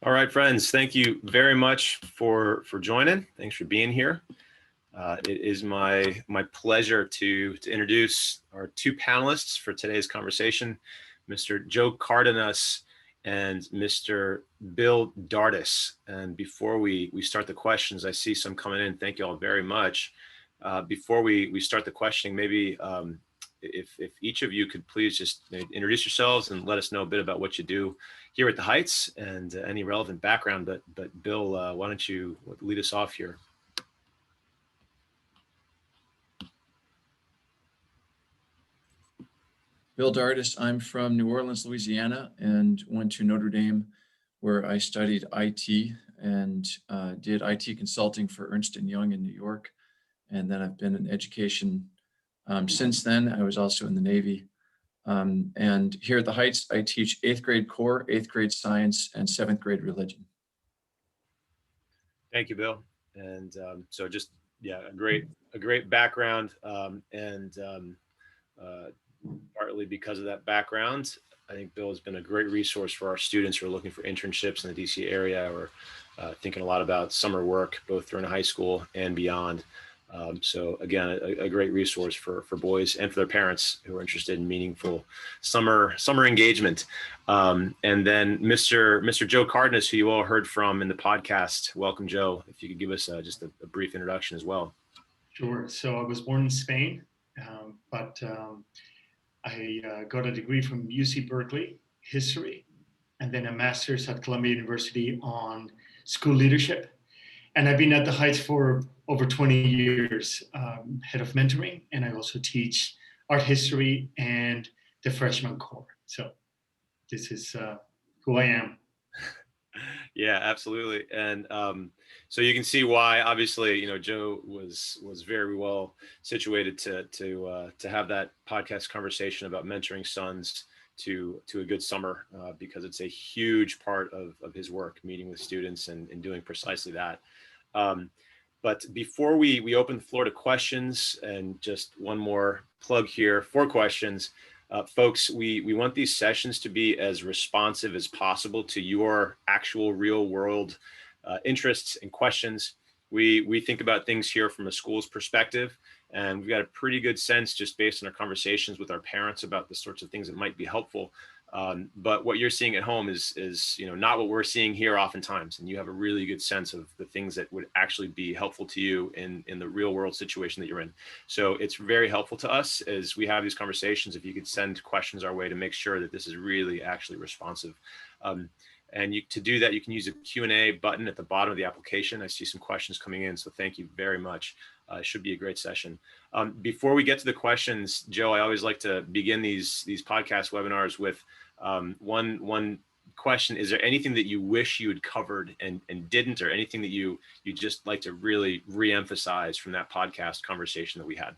All right, friends, thank you very much for joining. Thanks for being here. It is my pleasure to introduce our two panelists for today's conversation, Mr. Joe Cardenas and Mr. Bill Dardis. And before we start the questions, I see some coming in. Thank you all very much. Before we start the questioning, maybe if each of you could please just introduce yourselves and let us know a bit about what you do here at the Heights and any relevant background. But Bill, why don't you lead us off here? Bill Dardis. I'm from New Orleans, Louisiana, and went to Notre Dame, where I studied IT and did IT consulting for Ernst & Young in New York. And then I've been in education since then. I was also in the Navy. And here at the Heights, I teach 8th grade core, 8th grade science, and 7th grade religion. Thank you, Bill. And so just, a great background. Partly because of that background, I think Bill has been a great resource for our students who are looking for internships in the DC area or thinking a lot about summer work, both during high school and beyond. So again, a great resource for boys and for their parents who are interested in meaningful summer engagement. And then Mr. Joe Cardenas, who you all heard from in the podcast. Welcome, Joe. If you could give us just a brief introduction as well. Sure. So I was born in Spain, but I got a degree from UC Berkeley, history, and then a master's at Columbia University on school leadership. And I've been at the Heights for over 20 years, head of mentoring, and I also teach art history and the freshman core. So this is who I am. Yeah, absolutely. And so you can see why, obviously, Joe was very well situated to have that podcast conversation about mentoring sons to a good summer, because it's a huge part of his work, meeting with students and doing precisely that. But before we open the floor to questions, and just one more plug here for questions, folks, we want these sessions to be as responsive as possible to your actual real world interests and questions. We think about things here from a school's perspective, and we've got a pretty good sense just based on our conversations with our parents about the sorts of things that might be helpful. But what you're seeing at home is not what we're seeing here oftentimes, and you have a really good sense of the things that would actually be helpful to you in the real world situation that you're in. So it's very helpful to us as we have these conversations if you could send questions our way to make sure that this is really actually responsive. And to do that, you can use the Q&A button at the bottom of the application. I see some questions coming in, so thank you very much. It should be a great session. Before we get to the questions, Joe, I always like to begin these podcast webinars with one question. Is there anything that you wish you had covered and didn't, or anything that you just like to really re-emphasize from that podcast conversation that we had?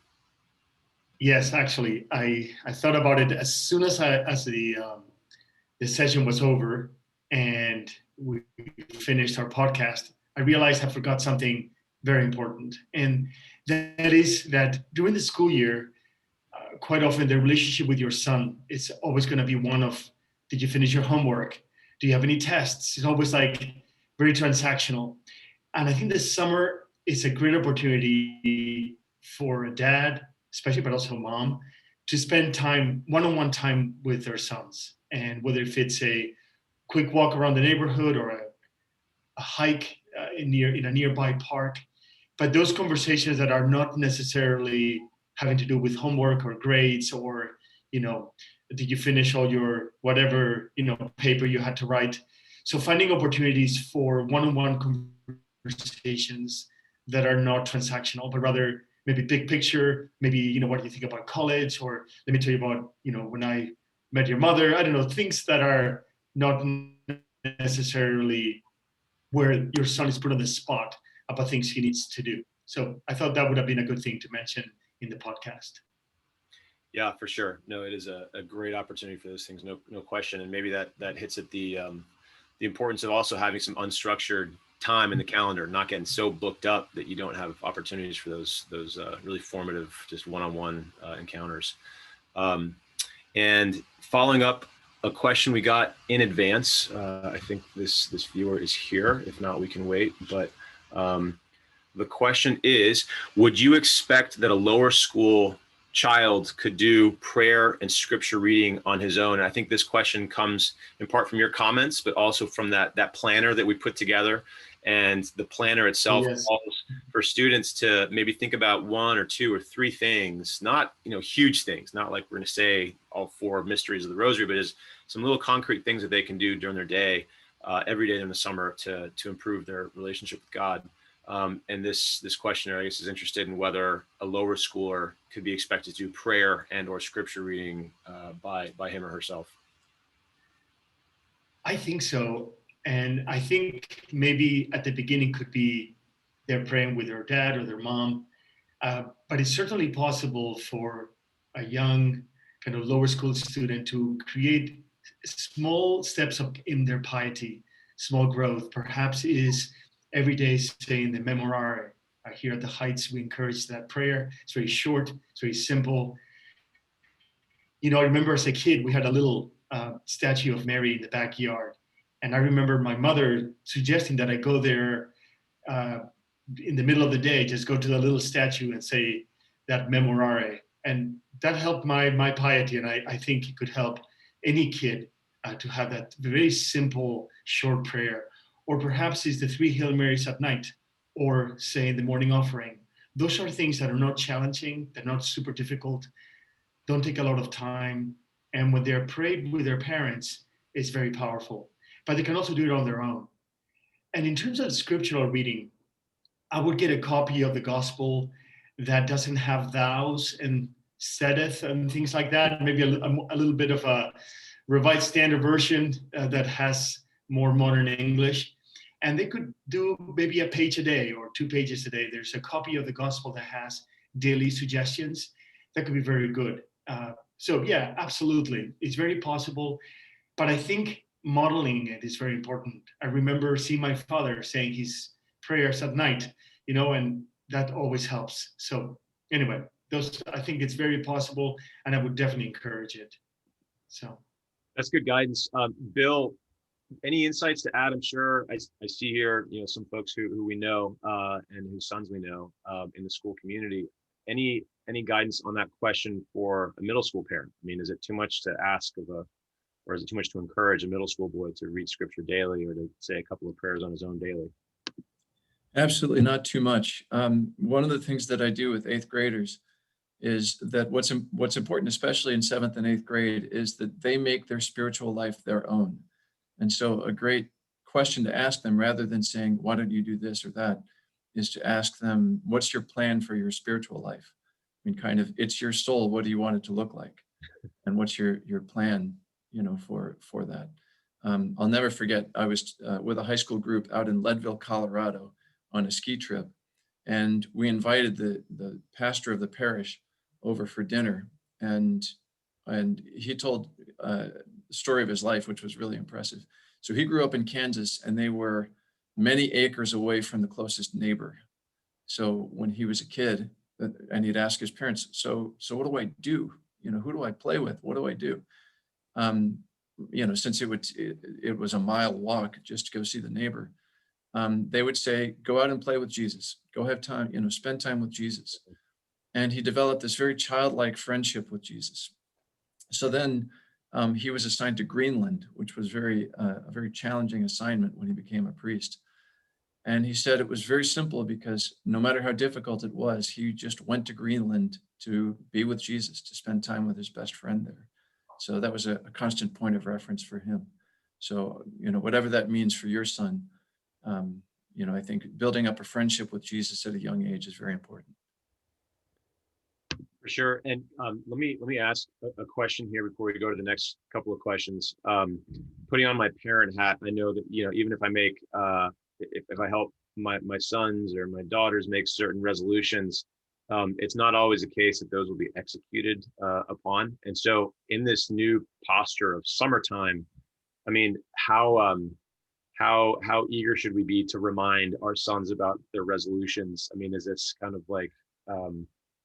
Yes, actually, I thought about it as soon as the session was over and we finished our podcast. I realized I forgot something very important, and that is that during the school year, quite often the relationship with your son is always going to be one of, did you finish your homework? Do you have any tests? It's always like very transactional. And I think this summer is a great opportunity for a dad, especially, but also mom, to spend time, one-on-one time with their sons. And whether if it's a quick walk around the neighborhood or a hike in a nearby park, but those conversations that are not necessarily having to do with homework or grades or, did you finish all your whatever, paper you had to write? So finding opportunities for one-on-one conversations that are not transactional, but rather maybe big picture, maybe, what do you think about college? Or let me tell you about, when I met your mother, I don't know, things that are not necessarily where your son is put on the spot about things he needs to do. So I thought that would have been a good thing to mention in the podcast. Yeah, for sure. No, it is a great opportunity for those things, no question. And maybe that hits at the importance of also having some unstructured time in the calendar, not getting so booked up that you don't have opportunities for those really formative, just one-on-one encounters. And following up a question we got in advance. I think this viewer is here. If not, we can wait. But the question is, would you expect that a lower school child could do prayer and scripture reading on his own? And I think this question comes in part from your comments, but also from that planner that we put together. And the planner itself calls for students to maybe think about one or two or three things, not huge things, not like we're going to say all four mysteries of the rosary, but as some little concrete things that they can do during their day, every day in the summer to improve their relationship with God. And this questioner, I guess, is interested in whether a lower schooler could be expected to do prayer and or scripture reading by him or herself. I think so. And I think maybe at the beginning could be they're praying with their dad or their mom. But it's certainly possible for a young kind of lower school student to create small steps up in their piety, small growth. Perhaps is every day saying the Memorare. Here at the Heights, we encourage that prayer. It's very short, it's very simple. I remember as a kid, we had a little statue of Mary in the backyard. And I remember my mother suggesting that I go there in the middle of the day, just go to the little statue and say that Memorare. And that helped my piety. And I think it could help any kid to have that very simple, short prayer. Or perhaps it's the 3 Hail Marys at night, or saying the morning offering. Those are things that are not challenging, they're not super difficult, don't take a lot of time. And when they're prayed with their parents, it's very powerful. But they can also do it on their own. And in terms of scriptural reading, I would get a copy of the gospel that doesn't have thous and setteth and things like that. Maybe a little bit of a Revised Standard Version that has more modern English. And they could do maybe a page a day or 2 pages a day. There's a copy of the gospel that has daily suggestions. That could be very good. So yeah, absolutely. It's very possible. But I think modeling it is very important. I remember seeing my father saying his prayers at night, and that always helps. So anyway, I think it's very possible, and I would definitely encourage it. So that's good guidance. Bill, any insights to add? I'm sure I see here, some folks who we know and whose sons we know in the school community. Any guidance on that question for a middle school parent? I mean, is it too much to ask or is it too much to encourage a middle school boy to read scripture daily or to say a couple of prayers on his own daily? Absolutely not too much. One of the things that I do with 8th graders is that what's important, especially in 7th and 8th grade, is that they make their spiritual life their own. And so a great question to ask them, rather than saying, why don't you do this or that, is to ask them, what's your plan for your spiritual life? I mean, kind of, it's your soul. What do you want it to look like? And what's your plan, for that? I'll never forget, I was with a high school group out in Leadville, Colorado on a ski trip. And we invited the pastor of the parish over for dinner. And he told the story of his life, which was really impressive. So he grew up in Kansas, and they were many acres away from the closest neighbor. So when he was a kid, and he'd ask his parents, so what do I do? Who do I play with? What do I do? Since it was a mile walk just to go see the neighbor, they would say, go out and play with Jesus. Go have time, spend time with Jesus. And he developed this very childlike friendship with Jesus. So then he was assigned to Greenland, which was a very challenging assignment when he became a priest. And he said it was very simple because no matter how difficult it was, he just went to Greenland to be with Jesus, to spend time with his best friend there. So that was a constant point of reference for him. So, whatever that means for your son, I think building up a friendship with Jesus at a young age is very important. For sure. And let me ask a question here before we go to the next couple of questions. Putting on my parent hat, I know that, even if I make, if I help my sons or my daughters make certain resolutions, it's not always the case that those will be executed upon. And so in this new posture of summertime, I mean, how eager should we be to remind our sons about their resolutions? I mean, is this kind of like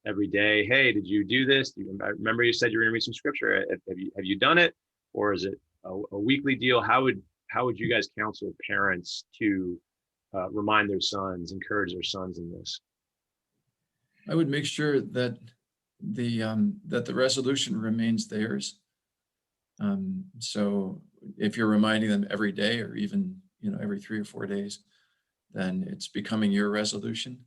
every day, hey, did you do this? I remember you said you were going to read some scripture. Have you done it? Or is it a weekly deal? How would you guys counsel parents to remind their sons, encourage their sons in this? I would make sure that the resolution remains theirs. So if you're reminding them every day, or even every 3 or 4 days, then it's becoming your resolution.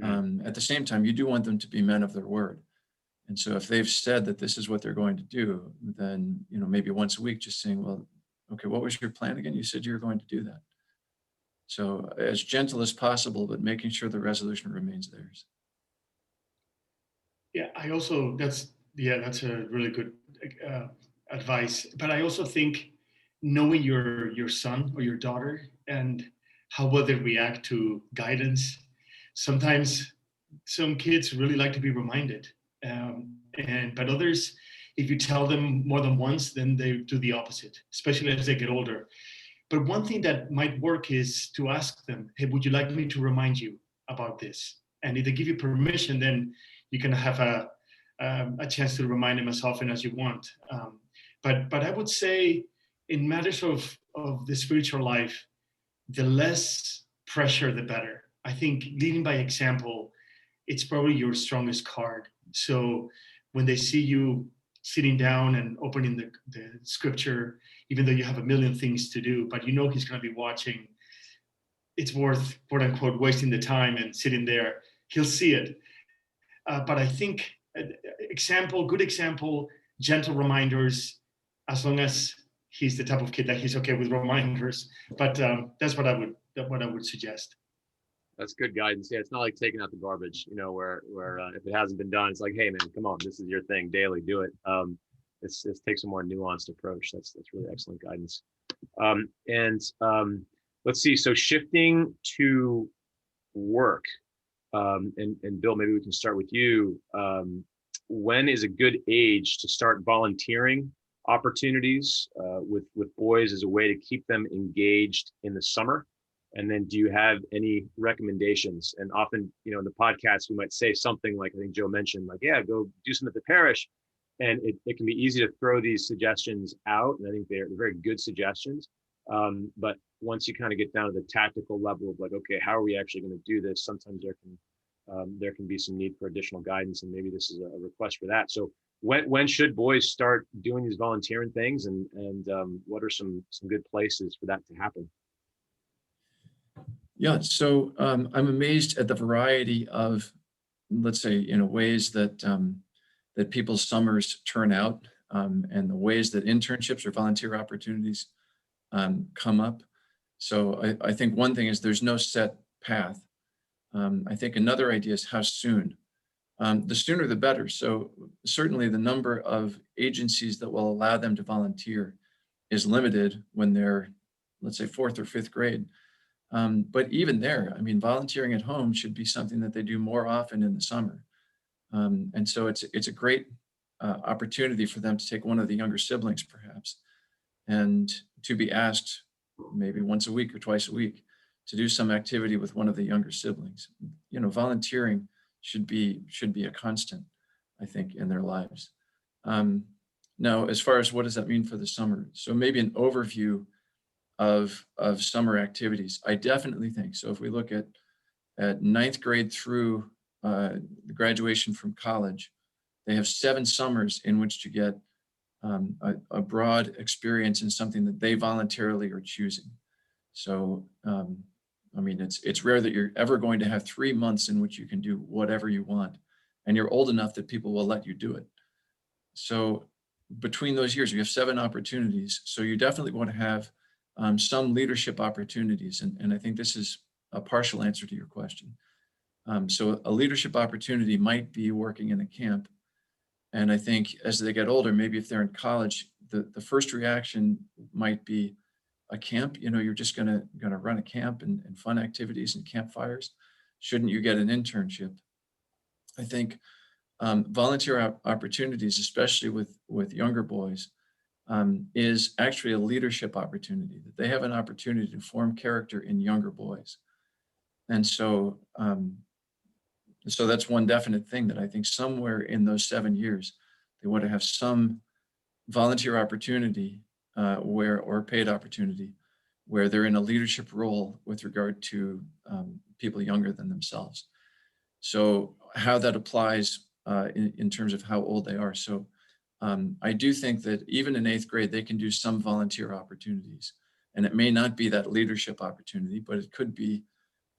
At the same time, you do want them to be men of their word. And so if they've said that this is what they're going to do, then maybe once a week, just saying, well, okay, what was your plan again? You said you were going to do that. So as gentle as possible, but making sure the resolution remains theirs. Yeah, that's a really good advice. But I also think knowing your son or your daughter and how well they react to guidance. Sometimes some kids really like to be reminded, but others, if you tell them more than once, then they do the opposite, especially as they get older. But one thing that might work is to ask them, "Hey, would you like me to remind you about this?" And if they give you permission, then you can have a chance to remind them as often as you want. But I would say, in matters of the spiritual life, the less pressure, the better. I think leading by example, it's probably your strongest card. So when they see you sitting down and opening the scripture, even though you have a million things to do, but he's going to be watching, it's worth, quote unquote, wasting the time and sitting there. He'll see it. But I think good example, gentle reminders, as long as he's the type of kid that he's okay with reminders. But that's what I would suggest. That's good guidance. Yeah, it's not like taking out the garbage, where if it hasn't been done, it's like, hey man, come on, this is your thing daily, do it. It takes a more nuanced approach. That's really excellent guidance. Let's see. So shifting to work, and Bill, maybe we can start with you. When is a good age to start volunteering opportunities with boys as a way to keep them engaged in the summer? And then do you have any recommendations? And often, in the podcast, we might say something like, I think Joe mentioned, like, yeah, go do something at the parish. And it can be easy to throw these suggestions out. And I think they're very good suggestions. But once you kind of get down to the tactical level of like, okay, how are we actually going to do this? Sometimes there can be some need for additional guidance. And maybe this is a request for that. So when should boys start doing these volunteering things? And what are some good places for that to happen? Yeah, so I'm amazed at the variety of, let's say, ways that that people's summers turn out, and the ways that internships or volunteer opportunities come up. So I think one thing is there's no set path. I think another idea is how soon. The sooner the better. So certainly the number of agencies that will allow them to volunteer is limited when they're, let's say, 4th or 5th grade. But even there, I mean, volunteering at home should be something that they do more often in the summer. And so it's a great opportunity for them to take one of the younger siblings, perhaps, and to be asked maybe once a week or twice a week to do some activity with one of the younger siblings. Volunteering should be a constant, I think, in their lives. Now, as far as what does that mean for the summer? So maybe an overview of summer activities. I definitely think so. If we look at 9th grade through the graduation from college, they have 7 summers in which to get a broad experience in something that they voluntarily are choosing. So, I mean, it's rare that you're ever going to have 3 months in which you can do whatever you want, and you're old enough that people will let you do it. So between those years, you have 7 opportunities. So you definitely want to have some leadership opportunities. And I think this is a partial answer to your question. So a leadership opportunity might be working in a camp. And I think as they get older, maybe if they're in college, the first reaction might be a camp. You're just gonna run a camp and fun activities and campfires. Shouldn't you get an internship? I think volunteer opportunities, especially with younger boys, is actually a leadership opportunity, that they have an opportunity to form character in younger boys. And so that's one definite thing that I think somewhere in those 7 years, they want to have some volunteer opportunity or paid opportunity where they're in a leadership role with regard to people younger than themselves. So how that applies in terms of how old they are. So I do think that even in 8th grade, they can do some volunteer opportunities. And it may not be that leadership opportunity, but it could be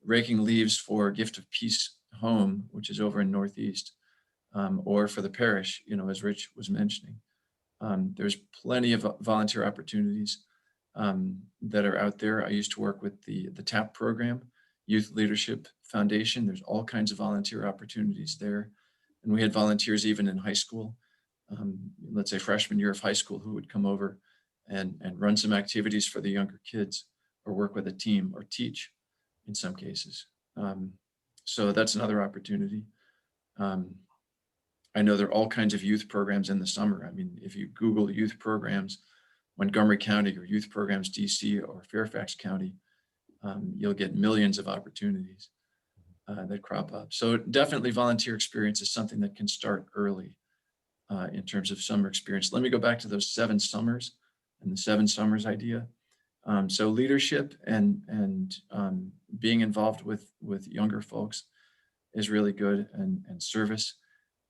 raking leaves for Gift of Peace Home, which is over in Northeast, or for the parish, as Rich was mentioning. There's plenty of volunteer opportunities that are out there. I used to work with the TAP program, Youth Leadership Foundation. There's all kinds of volunteer opportunities there. And we had volunteers even in high school, let's say freshman year of high school, who would come over and run some activities for the younger kids or work with a team or teach in some cases. So that's another opportunity. I know there are all kinds of youth programs in the summer. I mean, if you Google youth programs, Montgomery County or youth programs, DC or Fairfax County, you'll get millions of opportunities that crop up. So definitely volunteer experience is something that can start early in terms of summer experience. Let me go back to those 7 summers and the 7 summers idea. So leadership and being involved with younger folks is really good, and service.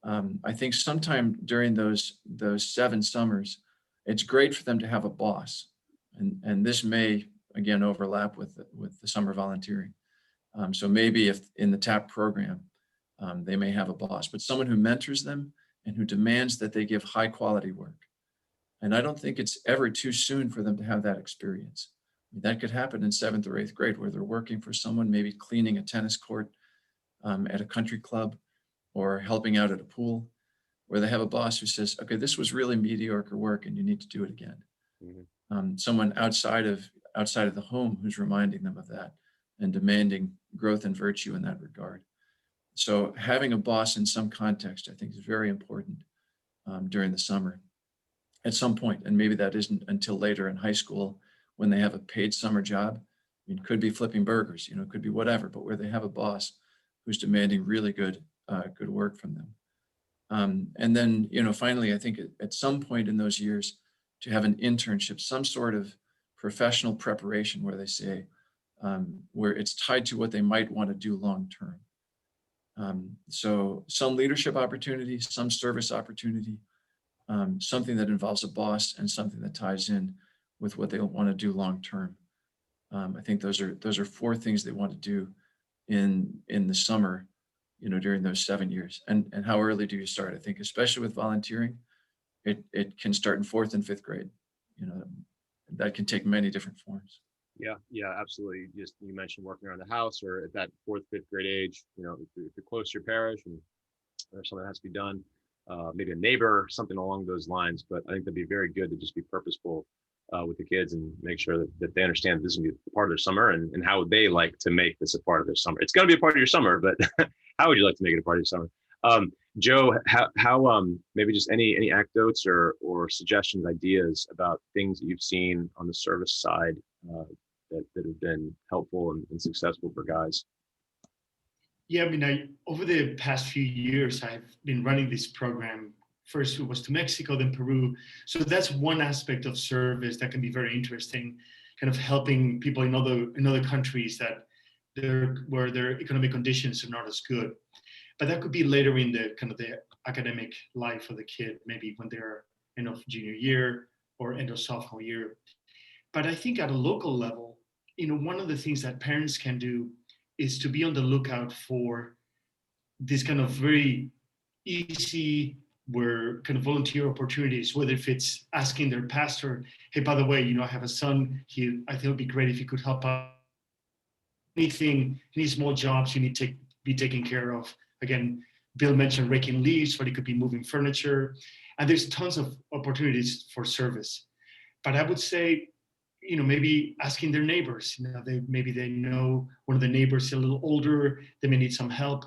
I think sometime during those 7 summers, it's great for them to have a boss, and this may again overlap with the summer volunteering. So maybe if in the TAP program, they may have a boss, but someone who mentors them and who demands that they give high quality work. And I don't think it's ever too soon for them to have that experience. I mean, that could happen in 7th or 8th grade, where they're working for someone, maybe cleaning a tennis court at a country club, or helping out at a pool, where they have a boss who says, okay, this was really mediocre work and you need to do it again. Mm-hmm. Someone outside of the home who's reminding them of that and demanding growth and virtue in that regard. So having a boss in some context, I think, is very important during the summer at some point. And maybe that isn't until later in high school when they have a paid summer job. I mean, it could be flipping burgers, it could be whatever, but where they have a boss who's demanding really good work from them. And then, finally, I think at some point in those years to have an internship, some sort of professional preparation where they say, where it's tied to what they might want to do long-term. So some leadership opportunity, some service opportunity, something that involves a boss, and something that ties in with what they want to do long-term. I think those are 4 things they want to do in the summer, during those 7 years. And how early do you start? I think, especially with volunteering, it can start in 4th and 5th grade. That can take many different forms. Yeah, absolutely. You mentioned working around the house, or at that 4th, 5th grade age, if you're close to your parish and there's something that has to be done, maybe a neighbor, something along those lines. But I think that'd be very good to just be purposeful with the kids and make sure that they understand that this is going to be part of their summer, and how would they like to make this a part of their summer. It's going to be a part of your summer, but how would you like to make it a part of your summer? Joe, how maybe just any anecdotes or suggestions, ideas about things that you've seen on the service side that have been helpful and successful for guys? Yeah, I mean, over the past few years, I've been running this program. First it was to Mexico, then Peru. So that's one aspect of service that can be very interesting, kind of helping people in other countries where their economic conditions are not as good. But that could be later in the kind of the academic life of the kid, maybe when they're end of junior year or end of sophomore year. But I think at a local level, one of the things that parents can do is to be on the lookout for this kind of very easy kind of volunteer opportunities, whether if it's asking their pastor, hey, by the way, I have a son, I think it would be great if he could help out. Anything, any small jobs you need to be taken care of. Again, Bill mentioned raking leaves, but it could be moving furniture. And there's tons of opportunities for service. But I would say, maybe asking their neighbors, maybe they know one of the neighbors a little older, they may need some help.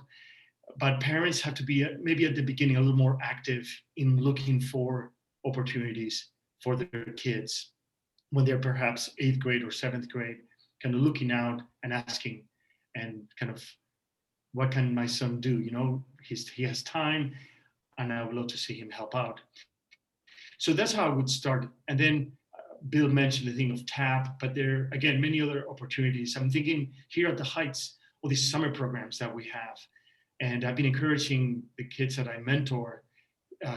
But parents have to be maybe at the beginning a little more active in looking for opportunities for their kids when they're perhaps 8th grade or 7th grade, kind of looking out and asking, and kind of, what can my son do? He has time, and I would love to see him help out. So that's how I would start. And then Bill mentioned the thing of TAP, but there are, again, many other opportunities. I'm thinking here at the Heights, all these summer programs that we have. And I've been encouraging the kids that I mentor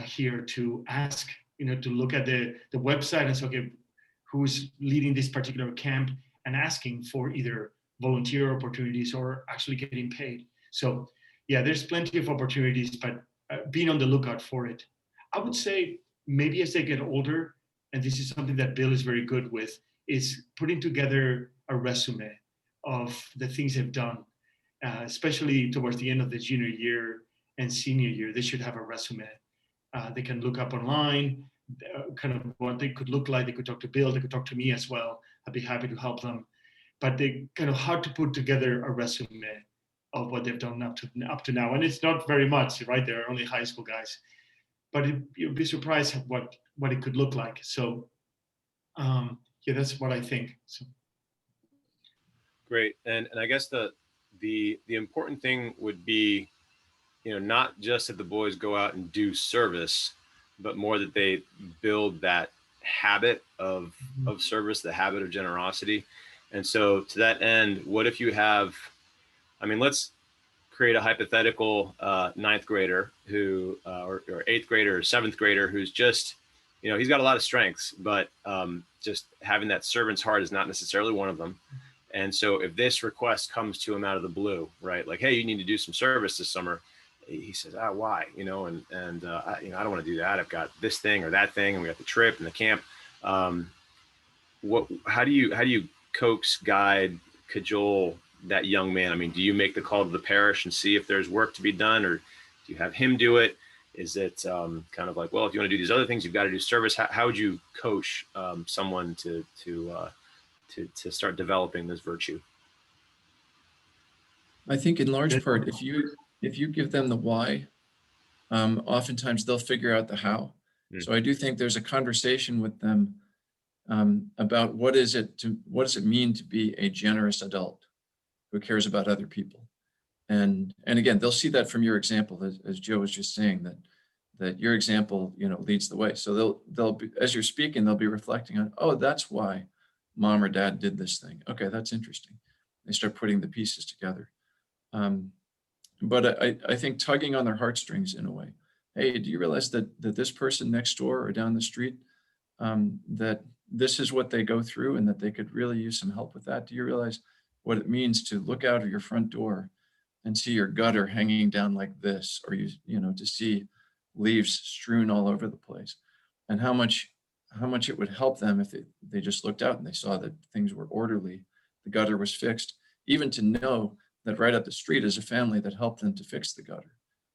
here to ask, to look at the website and say, okay, who's leading this particular camp, and asking for either volunteer opportunities or actually getting paid. So yeah, there's plenty of opportunities, but being on the lookout for it. I would say maybe as they get older, and this is something that Bill is very good with, is putting together a resume of the things they've done, especially towards the end of the junior year and senior year. They should have a resume. They can look up online, kind of what they could look like. They could talk to Bill, they could talk to me as well. I'd be happy to help them. But they kind of hard to put together a resume of what they've done up to now. And it's not very much, right? They're only high school guys. But you'll be surprised at what it could look like. So yeah, that's what I think. So. Great. And I guess the important thing would be, not just that the boys go out and do service, but more that they build that habit of service, the habit of generosity. And so to that end, what if you have, let's create a hypothetical ninth grader who, or eighth grader or seventh grader who's just, he's got a lot of strengths, but just having that servant's heart is not necessarily one of them. And so if this request comes to him out of the blue, right? Like, hey, you need to do some service this summer. He says, why? I don't want to do that. I've got this thing or that thing, and we got the trip and the camp. How do you coax, guide, cajole that young man? Do you make the call to the parish and see if there's work to be done, or do you have him do it? Is it kind of like, well, if you want to do these other things, you've got to do service? How would you coach someone to start developing this virtue? I think in large part, if you give them the why, oftentimes they'll figure out the how. So I do think there's a conversation with them about what does it mean to be a generous adult who cares about other people. And again, they'll see that from your example, as Joe was just saying, that your example, leads the way. So they'll be, as you're speaking, they'll be reflecting on, oh, that's why mom or dad did this thing. Okay, that's interesting. They start putting the pieces together. But I think tugging on their heartstrings in a way. Hey, do you realize that this person next door or down the street, that this is what they go through and that they could really use some help with that? Do you realize what it means to look out of your front door and see your gutter hanging down like this, or to see leaves strewn all over the place, and how much it would help them if they just looked out and they saw that things were orderly, the gutter was fixed, even to know that right up the street is a family that helped them to fix the gutter,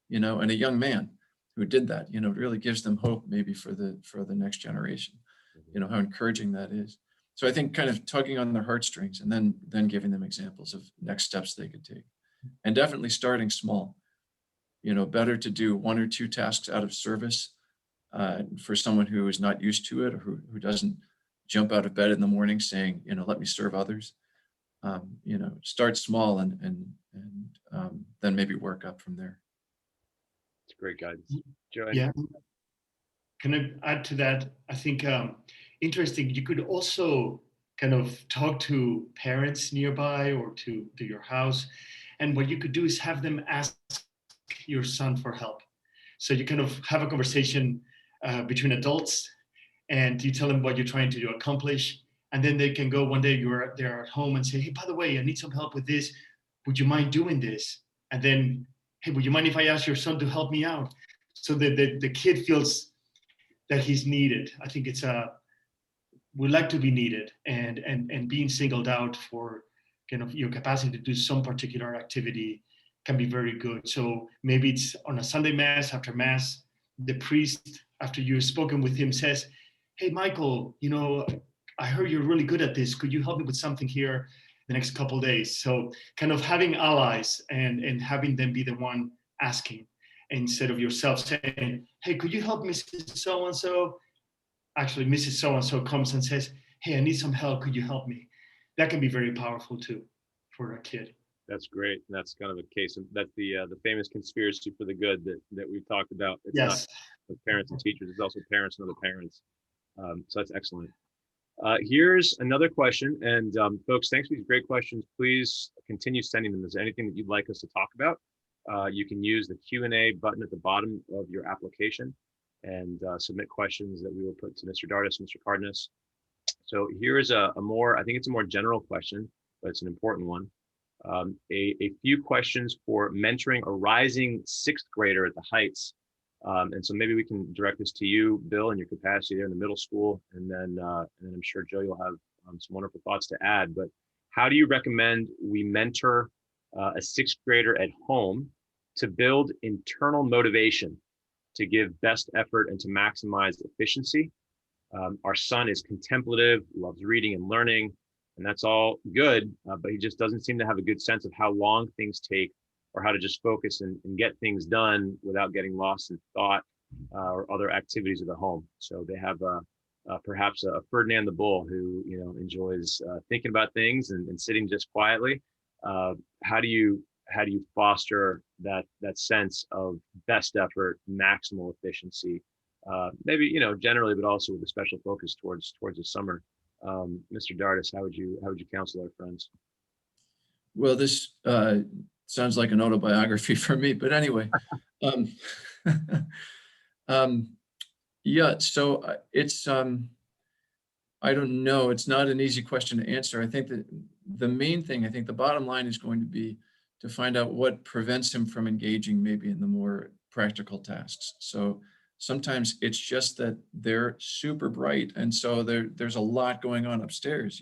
and a young man who did that, really gives them hope maybe for the next generation, how encouraging that is. So I think kind of tugging on their heartstrings and then giving them examples of next steps they could take, and definitely starting small. Better to do one or two tasks out of service for someone who is not used to it, or who doesn't jump out of bed in the morning saying, let me serve others. Start small and then maybe work up from there. It's great guidance. Joe? Yeah. Can I add to that? I think interesting. You could also kind of talk to parents nearby or to your house, and what you could do is have them ask your son for help. So you kind of have a conversation between adults, and you tell them what you're trying to accomplish, and then they can go one day they're at home and say, hey, by the way, I need some help with this. Would you mind doing this? And then, hey, would you mind if I ask your son to help me out? So that the kid feels that he's needed. I think we like to be needed, and being singled out for kind of your capacity to do some particular activity can be very good. So maybe it's on a Sunday mass, after mass, the priest, after you've spoken with him, says, hey, Michael, I heard you're really good at this. Could you help me with something here the next couple of days? So kind of having allies and having them be the one asking, instead of yourself saying, hey, could you help Mrs. So-and-so? Actually, Mrs. So-and-so comes and says, hey, I need some help. Could you help me? That can be very powerful too for a kid. That's great. And that's kind of a case of that's the famous conspiracy for the good that we've talked about. It's yes. Not parents and teachers, it's also parents and other parents. So that's excellent. Here's another question, and folks, thanks for these great questions. Please continue sending them. Is there anything that you'd like us to talk about? You can use the Q&A button at the bottom of your application and submit questions that we will put to Mr. Dardis, Mr. Cardenas. So here is a more, I think it's a more general question, but it's an important one. A few questions for mentoring a rising sixth grader at the Heights. And so maybe we can direct this to you, Bill, in your capacity there in the middle school, and then I'm sure Joe, you'll have some wonderful thoughts to add. But how do you recommend we mentor a sixth grader at home to build internal motivation, to give best effort, and to maximize efficiency? Our son is contemplative, loves reading and learning, and that's all good, but he just doesn't seem to have a good sense of how long things take, or how to just focus and get things done without getting lost in thought or other activities of the home. So they have perhaps a Ferdinand the Bull who enjoys thinking about things and sitting just quietly. How do you foster that sense of best effort, maximal efficiency? Maybe generally, but also with a special focus towards the summer. Mr. Dardis, how would you counsel our friends? Well, this sounds like an autobiography for me, but anyway, yeah. So it's I don't know. It's not an easy question to answer. I think that the main thing, I think the bottom line is going to be to find out what prevents him from engaging maybe in the more practical tasks. So sometimes it's just that they're super bright, and so there's a lot going on upstairs,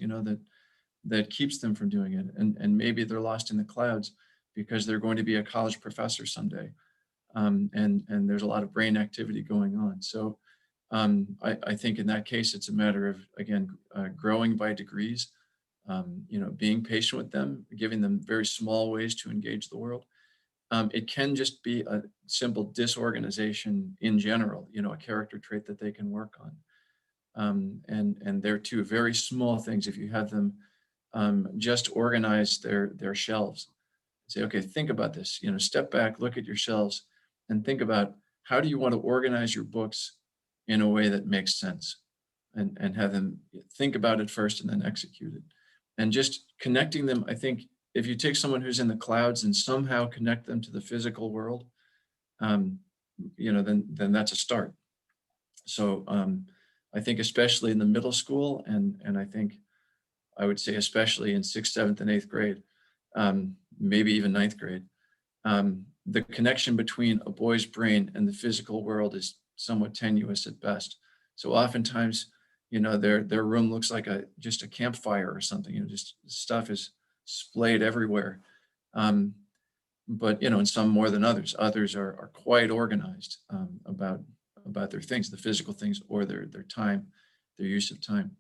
that keeps them from doing it. And maybe they're lost in the clouds because they're going to be a college professor someday. And there's a lot of brain activity going on. So I think in that case, it's a matter of, again, growing by degrees, being patient with them, giving them very small ways to engage the world. It can just be a simple disorganization in general, a character trait that they can work on. And they're two very small things. If you have them just organize their shelves, say, okay, think about this, step back, look at your shelves and think about how do you want to organize your books in a way that makes sense, and have them think about it first and then execute it. And just connecting them, I think if you take someone who's in the clouds and somehow connect them to the physical world, then that's a start. So I think especially in the middle school, and I think I would say especially in 6th, 7th, and 8th grade, maybe even 9th grade, the connection between a boy's brain and the physical world is somewhat tenuous at best. So oftentimes, their room looks like just a campfire or something. Just stuff is splayed everywhere. But in some more than others. Others are quite organized about their things, the physical things, or their time, their use of time.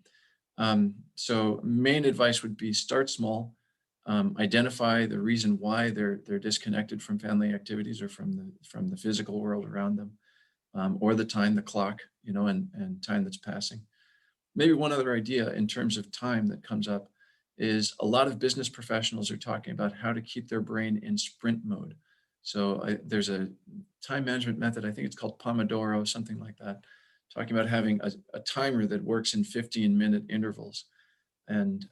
So main advice would be start small, identify the reason why they're disconnected from family activities or from the physical world around them, or the time, the clock, and time that's passing. Maybe one other idea in terms of time that comes up is a lot of business professionals are talking about how to keep their brain in sprint mode. So there's a time management method, I think it's called Pomodoro, something like that, talking about having a timer that works in 15-minute intervals. And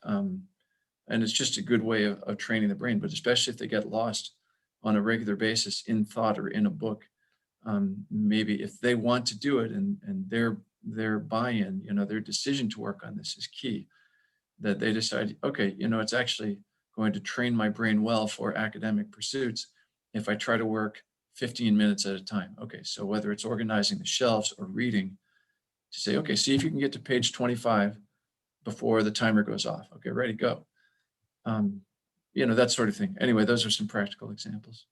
it's just a good way of training the brain, but especially if they get lost on a regular basis in thought or in a book, maybe if they want to do it and their buy-in, their decision to work on this is key, that they decide, okay, it's actually going to train my brain well for academic pursuits if I try to work 15 minutes at a time. Okay, so whether it's organizing the shelves or reading, to say, okay, see if you can get to page 25 before the timer goes off. Okay, ready, go. That sort of thing. Anyway, those are some practical examples.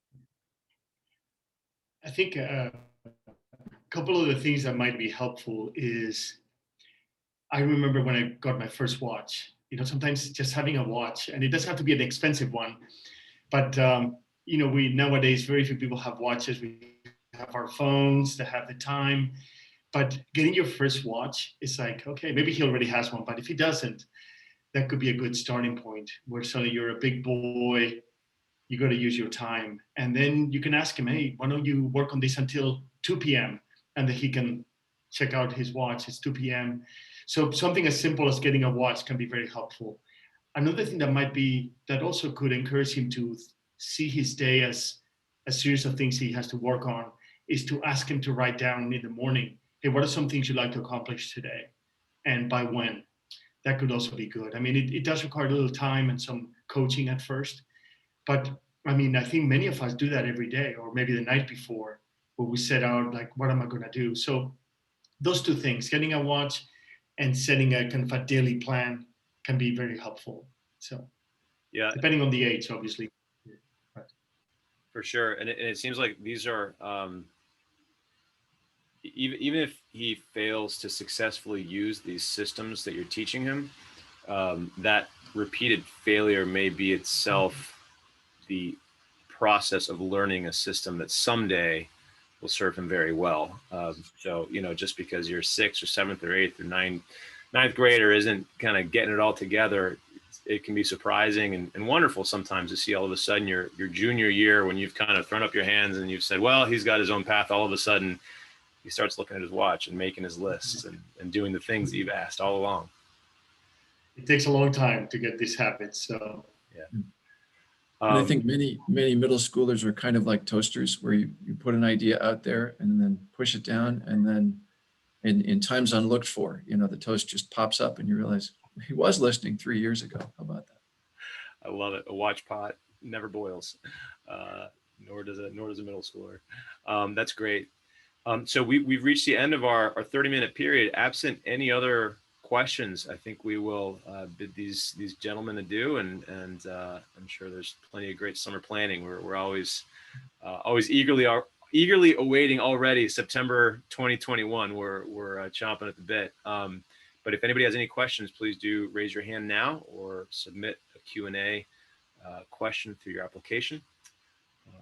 I think a couple of the things that might be helpful is, I remember when I got my first watch, sometimes just having a watch, and it doesn't have to be an expensive one, but we nowadays, very few people have watches. We have our phones that have the time, but getting your first watch is like, okay, maybe he already has one, but if he doesn't, that could be a good starting point where suddenly you're a big boy, you got to use your time. And then you can ask him, hey, why don't you work on this until 2 p.m.? And then he can check out his watch, it's 2 p.m. So something as simple as getting a watch can be very helpful. Another thing that also could encourage him to see his day as a series of things he has to work on is to ask him to write down in the morning, hey, what are some things you'd like to accomplish today? And by when? That could also be good. I mean, it does require a little time and some coaching at first, but I mean, I think many of us do that every day, or maybe the night before, where we set out like, what am I going to do? So those two things, getting a watch and setting a kind of a daily plan, can be very helpful. So Yeah, depending on the age, obviously. Right. for sure. And it seems like these are, even if he fails to successfully use these systems that you're teaching him, that repeated failure may be itself the process of learning a system that someday will serve him very well. So, just because you're sixth or seventh or eighth or ninth grader isn't kind of getting it all together, it can be surprising and wonderful sometimes to see all of a sudden your junior year, when you've kind of thrown up your hands and you've said, well, he's got his own path, all of a sudden he starts looking at his watch and making his lists and doing the things that you've asked all along. It takes a long time to get this habit. So yeah. And I think many middle schoolers are kind of like toasters, where you put an idea out there and then push it down, and then in times unlooked for, the toast just pops up and you realize he was listening 3 years ago. How about that? I love it. A watch pot never boils, nor does a middle schooler. That's great. So we've reached the end of our 30-minute period. Absent any other questions, I think we will bid these gentlemen adieu, and I'm sure there's plenty of great summer planning. We're always eagerly awaiting already September 2021. We're chomping at the bit. But if anybody has any questions, please do raise your hand now or submit a Q&A question through your application.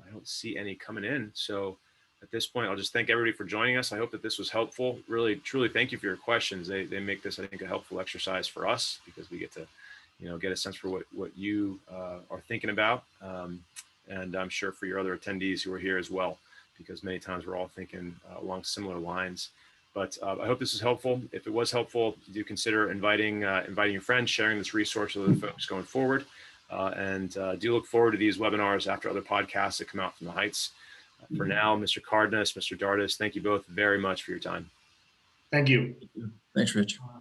I don't see any coming in, so at this point, I'll just thank everybody for joining us. I hope that this was helpful. Really, truly, thank you for your questions. They make this, I think, a helpful exercise for us, because we get to, get a sense for what you are thinking about, and I'm sure for your other attendees who are here as well, because many times we're all thinking along similar lines. But I hope this is helpful. If it was helpful, do consider inviting your friends, sharing this resource with other folks going forward, and do look forward to these webinars after other podcasts that come out from the Heights. For now, Mr. Cardenas, Mr. Dardis, thank you both very much for your time. thank you. Thanks, Rich.